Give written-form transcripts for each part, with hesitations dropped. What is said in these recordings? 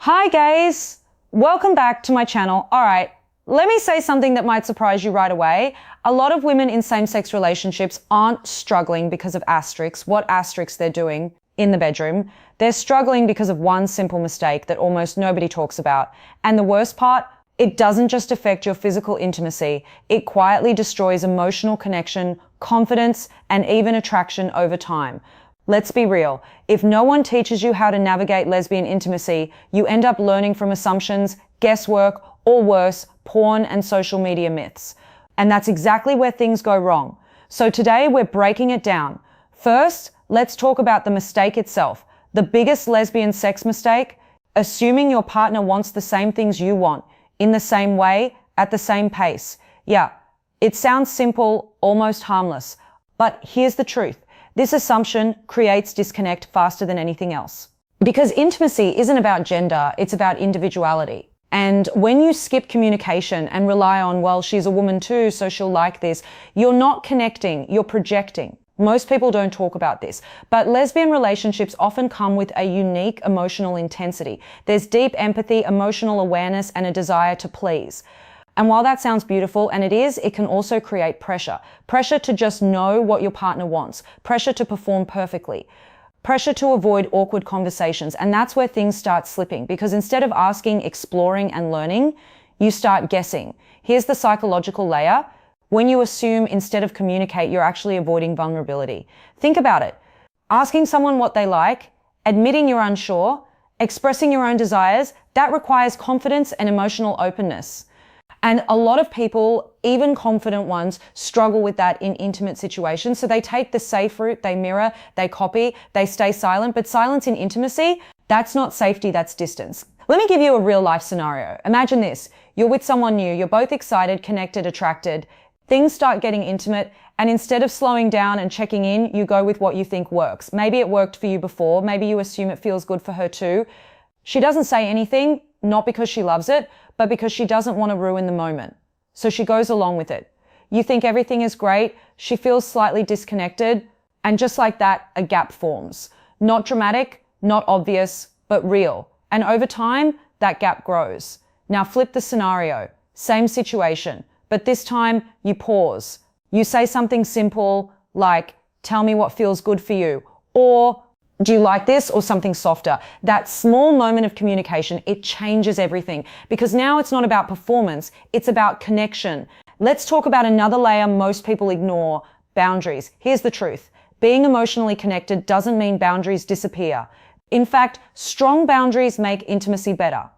Hi guys, welcome back to my channel. All right, let me say something that might surprise you right away. A lot of women in same-sex relationships aren't struggling because of what asterisks they're doing in the bedroom. They're struggling because of one simple mistake that almost nobody talks about. And the worst part, it doesn't just affect your physical intimacy. It quietly destroys emotional connection, confidence, and even attraction over time. Let's be real. If no one teaches you how to navigate lesbian intimacy, you end up learning from assumptions, guesswork, or worse, porn and social media myths. And that's exactly where things go wrong. So today we're breaking it down. First, let's talk about the mistake itself. The biggest lesbian sex mistake: assuming your partner wants the same things you want, in the same way, at the same pace. Yeah, it sounds simple, almost harmless. But here's the truth. This assumption creates disconnect faster than anything else. Because intimacy isn't about gender, it's about individuality. And when you skip communication and rely on, well, she's a woman too, so she'll like this, you're not connecting, you're projecting. Most people don't talk about this, but lesbian relationships often come with a unique emotional intensity. There's deep empathy, emotional awareness, and a desire to please. And while that sounds beautiful, and it is, it can also create pressure. Pressure to just know what your partner wants. Pressure to perform perfectly. Pressure to avoid awkward conversations. And that's where things start slipping, because instead of asking, exploring, and learning, you start guessing. Here's the psychological layer. When you assume instead of communicate, you're actually avoiding vulnerability. Think about it. Asking someone what they like, admitting you're unsure, expressing your own desires, that requires confidence and emotional openness. And a lot of people, even confident ones, struggle with that in intimate situations. So they take the safe route, they mirror, they copy, they stay silent. But silence in intimacy, that's not safety, that's distance. Let me give you a real life scenario. Imagine this. You're with someone new, you're both excited, connected, attracted. Things start getting intimate, and instead of slowing down and checking in, you go with what you think works. Maybe it worked for you before, maybe you assume it feels good for her too. She doesn't say anything, not because she loves it, but because she doesn't want to ruin the moment. So she goes along with it. You think everything is great, she feels slightly disconnected, and just like that, a gap forms. Not dramatic, not obvious, but real. And over time, that gap grows. Now flip the scenario. Same situation, but this time you pause. You say something simple like, "Tell me what feels good for you," or "Do you like this?" or something softer. That small moment of communication, it changes everything, because now it's not about performance, it's about connection. Let's talk about another layer most people ignore: boundaries. Here's the truth. Being emotionally connected doesn't mean boundaries disappear. In fact, strong boundaries make intimacy better.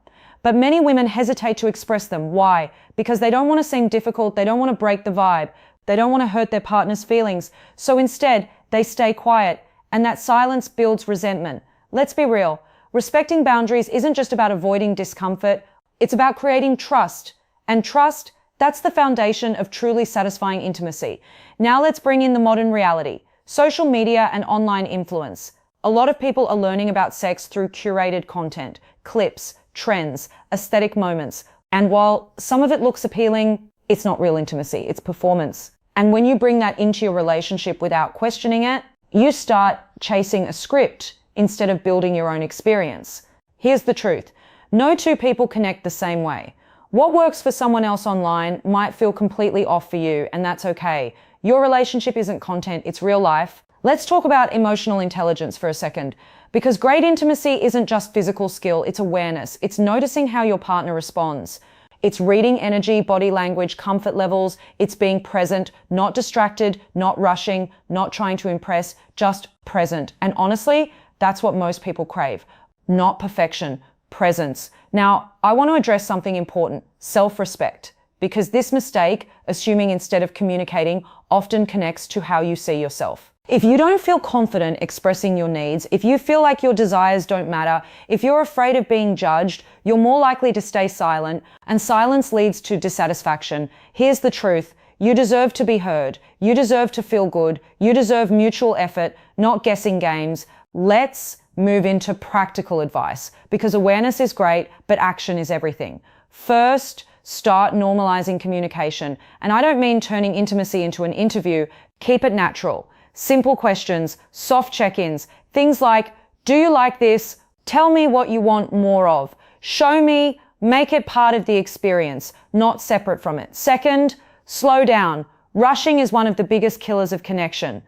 But many women hesitate to express them. Why? Because they don't want to seem difficult, they don't want to break the vibe, they don't want to hurt their partner's feelings. So instead, they stay quiet. And that silence builds resentment. Let's be real. Respecting boundaries isn't just about avoiding discomfort. It's about creating trust. And trust, that's the foundation of truly satisfying intimacy. Now let's bring in the modern reality. Social media and online influence. A lot of people are learning about sex through curated content, clips, trends, aesthetic moments. And while some of it looks appealing, it's not real intimacy, it's performance. And when you bring that into your relationship without questioning it, you start chasing a script instead of building your own experience. Here's the truth. No two people connect the same way. What works for someone else online might feel completely off for you, and that's okay. Your relationship isn't content, it's real life. Let's talk about emotional intelligence for a second, because great intimacy isn't just physical skill, it's awareness. It's noticing how your partner responds. It's reading energy, body language, comfort levels. It's being present, not distracted, not rushing, not trying to impress, just present. And honestly, that's what most people crave. Not perfection, presence. Now, I want to address something important: self-respect. Because this mistake, assuming instead of communicating, often connects to how you see yourself. If you don't feel confident expressing your needs, if you feel like your desires don't matter, if you're afraid of being judged, you're more likely to stay silent, and silence leads to dissatisfaction. Here's the truth. You deserve to be heard. You deserve to feel good. You deserve mutual effort, not guessing games. Let's move into practical advice, because awareness is great, but action is everything. First, start normalizing communication. And I don't mean turning intimacy into an interview. Keep it natural. Simple questions, soft check-ins, things like, "Do you like this? Tell me what you want more of." Show me, make it part of the experience, not separate from it. Second, slow down. Rushing is one of the biggest killers of connection.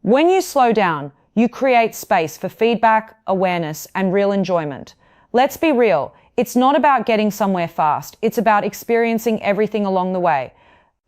When you slow down, you create space for feedback, awareness, and real enjoyment. Let's be real. It's not about getting somewhere fast. It's about experiencing everything along the way.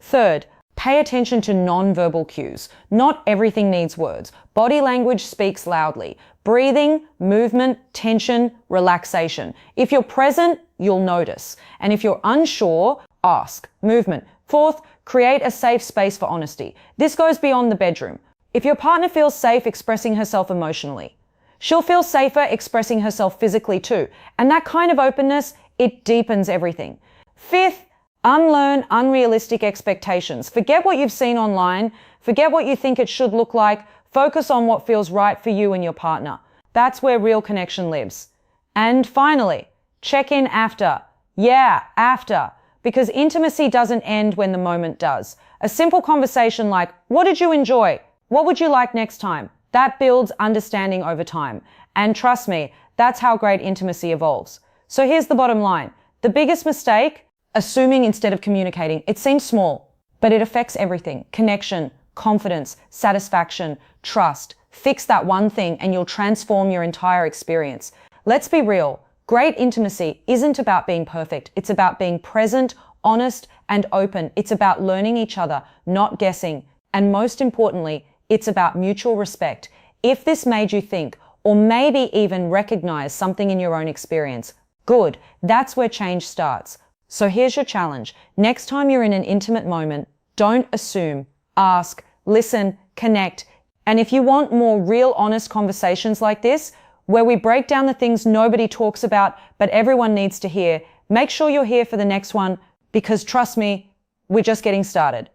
Third, pay attention to non-verbal cues. Not everything needs words. Body language speaks loudly. Breathing, movement, tension, relaxation. If you're present, you'll notice. And if you're unsure, ask. Movement. Fourth, create a safe space for honesty. This goes beyond the bedroom. If your partner feels safe expressing herself emotionally, she'll feel safer expressing herself physically too. And that kind of openness, it deepens everything. Fifth, unlearn unrealistic expectations. Forget what you've seen online. Forget what you think it should look like. Focus on what feels right for you and your partner. That's where real connection lives. And finally, check in after. Yeah, after. Because intimacy doesn't end when the moment does. A simple conversation like, what did you enjoy? What would you like next time? That builds understanding over time. And trust me, that's how great intimacy evolves. So here's the bottom line. The biggest mistake, assuming instead of communicating. It seems small, but it affects everything. Connection, confidence, satisfaction, trust. Fix that one thing and you'll transform your entire experience. Let's be real. Great intimacy isn't about being perfect. It's about being present, honest, and open. It's about learning each other, not guessing. And most importantly, it's about mutual respect. If this made you think, or maybe even recognize something in your own experience, good. That's where change starts. So here's your challenge. Next time you're in an intimate moment, don't assume, ask, listen, connect. And if you want more real, honest conversations like this, where we break down the things nobody talks about, but everyone needs to hear, make sure you're here for the next one, because trust me, we're just getting started.